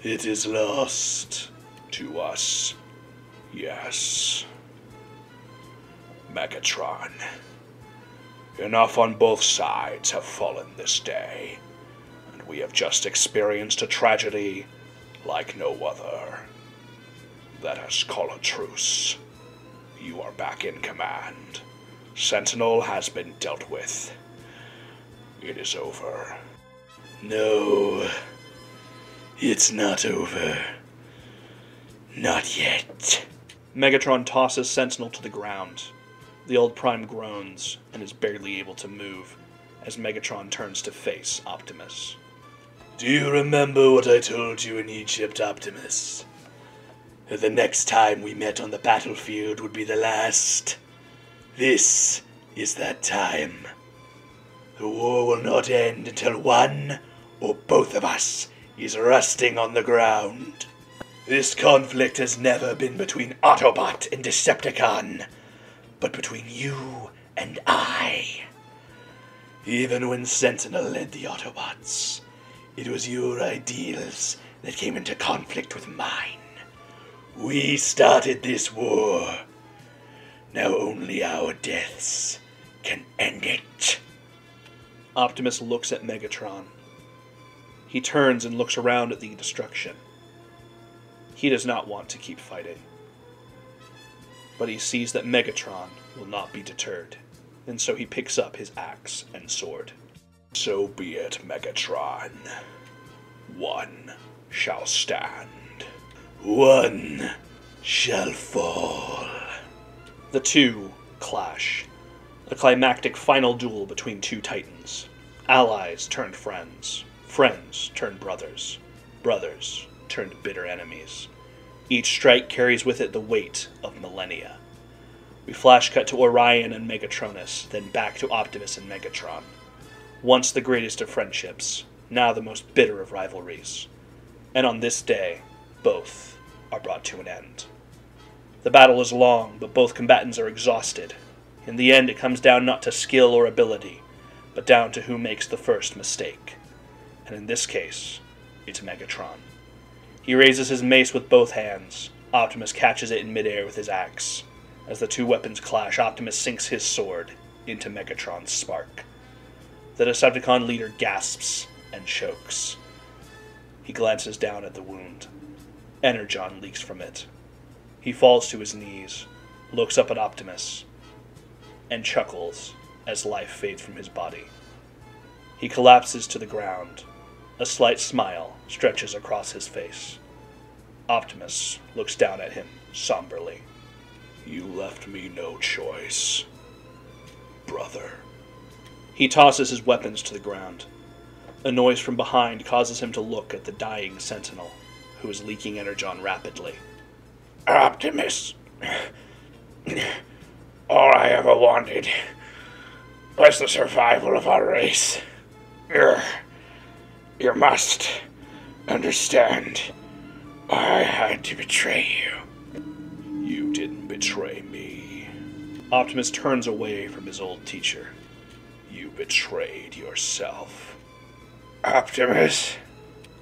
Speaker 3: it is lost to us. Yes. Megatron. Enough on both sides have fallen this day, and we have just experienced a tragedy
Speaker 2: like no other. Let us call a truce. You are back in command. Sentinel has been dealt with. It is over.
Speaker 3: No, it's not over. Not yet.
Speaker 1: Megatron tosses Sentinel to the ground. The old Prime groans and is barely able to move as Megatron turns to face Optimus.
Speaker 3: Do you remember what I told you in Egypt, Optimus? That the next time we met on the battlefield would be the last. This is that time. The war will not end until one or both of us is rusting on the ground. This conflict has never been between Autobot and Decepticon, but between you and I. Even when Sentinel led the Autobots, it was your ideals that came into conflict with mine. We started this war. Now only our deaths can end it.
Speaker 1: Optimus looks at Megatron. He turns and looks around at the destruction. He does not want to keep fighting. But he sees that Megatron will not be deterred, and so he picks up his axe and sword.
Speaker 2: So be it, Megatron. One shall stand.
Speaker 3: One shall fall.
Speaker 1: The two clash. A climactic final duel between two titans. Allies turned friends. Friends turned brothers. Brothers turned bitter enemies. Each strike carries with it the weight of millennia. We flash cut to Orion and Megatronus, then back to Optimus and Megatron. Once the greatest of friendships, now the most bitter of rivalries. And on this day, both are brought to an end. The battle is long, but both combatants are exhausted. In the end, it comes down not to skill or ability, but down to who makes the first mistake. And in this case, it's Megatron. He raises his mace with both hands. Optimus catches it in midair with his axe. As the two weapons clash, Optimus sinks his sword into Megatron's spark. The Decepticon leader gasps and chokes. He glances down at the wound. Energon leaks from it. He falls to his knees, looks up at Optimus, and chuckles as life fades from his body. He collapses to the ground. A slight smile stretches across his face. Optimus looks down at him somberly.
Speaker 2: You left me no choice, brother.
Speaker 1: He tosses his weapons to the ground. A noise from behind causes him to look at the dying Sentinel, who is leaking energon rapidly.
Speaker 2: Optimus, all I ever wanted was the survival of our race. You must understand why I had to betray you. You didn't betray me.
Speaker 1: Optimus turns away from his old teacher.
Speaker 2: You betrayed yourself. Optimus?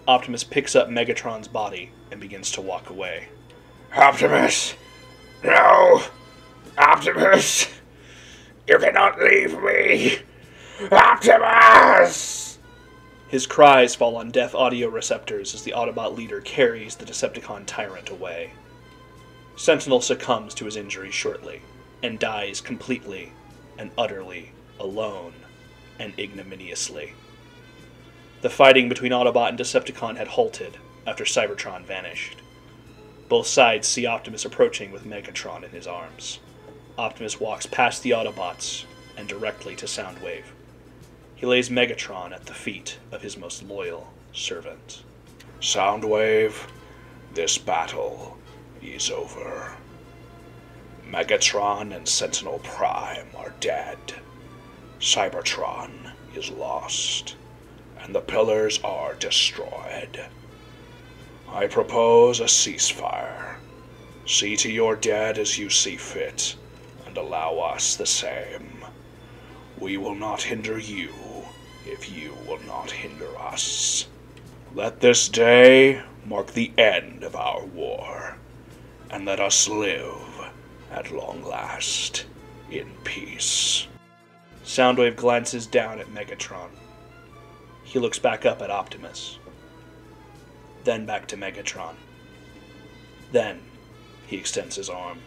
Speaker 1: Optimus picks up Megatron's body and begins to walk away.
Speaker 2: Optimus! No! Optimus! You cannot leave me! Optimus!
Speaker 1: His cries fall on deaf audio receptors as the Autobot leader carries the Decepticon tyrant away. Sentinel succumbs to his injuries shortly, and dies completely and utterly alone and ignominiously. The fighting between Autobot and Decepticon had halted after Cybertron vanished. Both sides see Optimus approaching with Megatron in his arms. Optimus walks past the Autobots and directly to Soundwave. He lays Megatron at the feet of his most loyal servant.
Speaker 2: Soundwave, this battle is over. Megatron and Sentinel Prime are dead. Cybertron is lost, and the pillars are destroyed. I propose a ceasefire. See to your dead as you see fit, and allow us the same. We will not hinder you if you will not hinder us. Let this day mark the end of our war, and let us live at long last in peace.
Speaker 1: Soundwave glances down at Megatron. He looks back up at Optimus. then back to Megatron. Then, he extends his arm.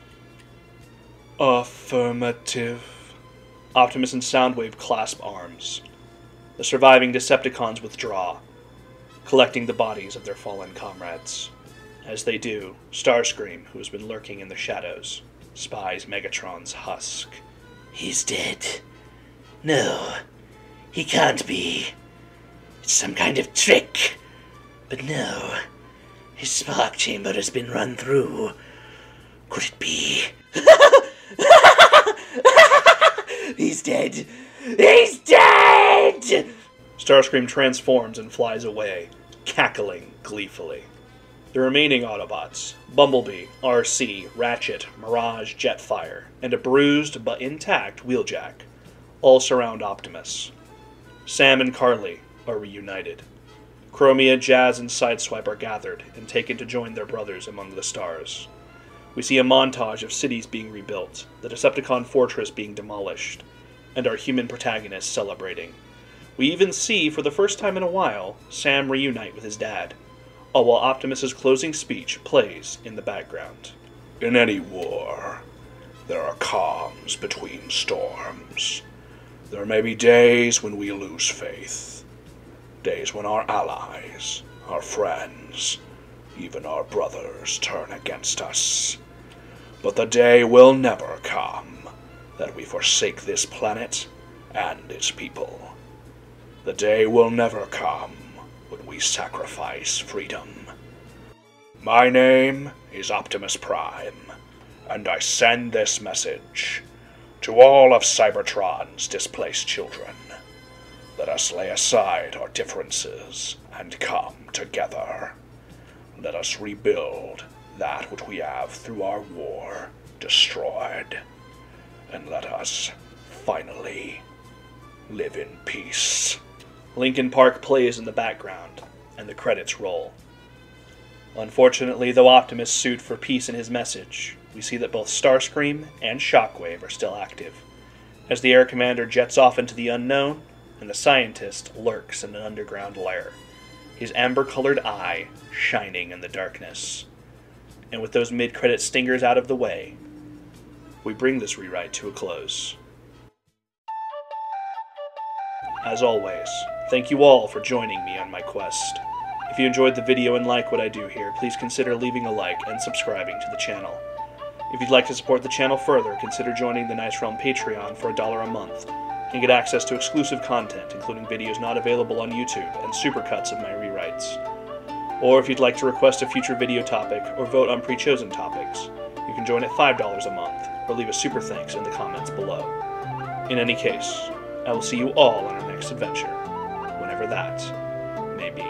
Speaker 1: Affirmative. Optimus and Soundwave clasp arms. The surviving Decepticons withdraw, collecting the bodies of their fallen comrades. As they do, Starscream, who has been lurking in the shadows, spies Megatron's husk.
Speaker 5: He's dead. No, he can't be. It's some kind of trick. But no, his spark chamber has been run through. Could it be? He's dead. He's dead!
Speaker 1: Starscream transforms and flies away, cackling gleefully. The remaining Autobots, Bumblebee, RC, Ratchet, Mirage, Jetfire, and a bruised but intact Wheeljack, all surround Optimus. Sam and Carly are reunited. Chromia, Jazz, and Sideswipe are gathered and taken to join their brothers among the stars. We see a montage of cities being rebuilt, the Decepticon fortress being demolished, and our human protagonists celebrating. We even see, for the first time in a while, Sam reunite with his dad, all while Optimus's closing speech plays in the background.
Speaker 3: In any war, there are calms between storms. There may be days when we lose faith. Days when our allies, our friends, even our brothers turn against us. But the day will never come that we forsake this planet and its people. The day will never come when we sacrifice freedom. My name is Optimus Prime, and I send this message to all of Cybertron's displaced children. Let us lay aside our differences and come together. Let us rebuild that which we have through our war destroyed. And let us finally live in peace.
Speaker 1: Linkin Park plays in the background, and the credits roll. Unfortunately, though Optimus sued for peace in his message, we see that both Starscream and Shockwave are still active, as the Air Commander jets off into the unknown, and the scientist lurks in an underground lair, his amber-colored eye shining in the darkness. And with those mid-credit stingers out of the way, we bring this rewrite to a close. As always, thank you all for joining me on my quest. If you enjoyed the video and like what I do here, please consider leaving a like and subscribing to the channel. If you'd like to support the channel further, consider joining the Nice Realm Patreon for $1 a month, and get access to exclusive content, including videos not available on YouTube and supercuts of my rewrites. Or if you'd like to request a future video topic or vote on pre-chosen topics, you can join at $5 a month, or leave a super thanks in the comments below. In any case, I will see you all on our next adventure, whenever that may be.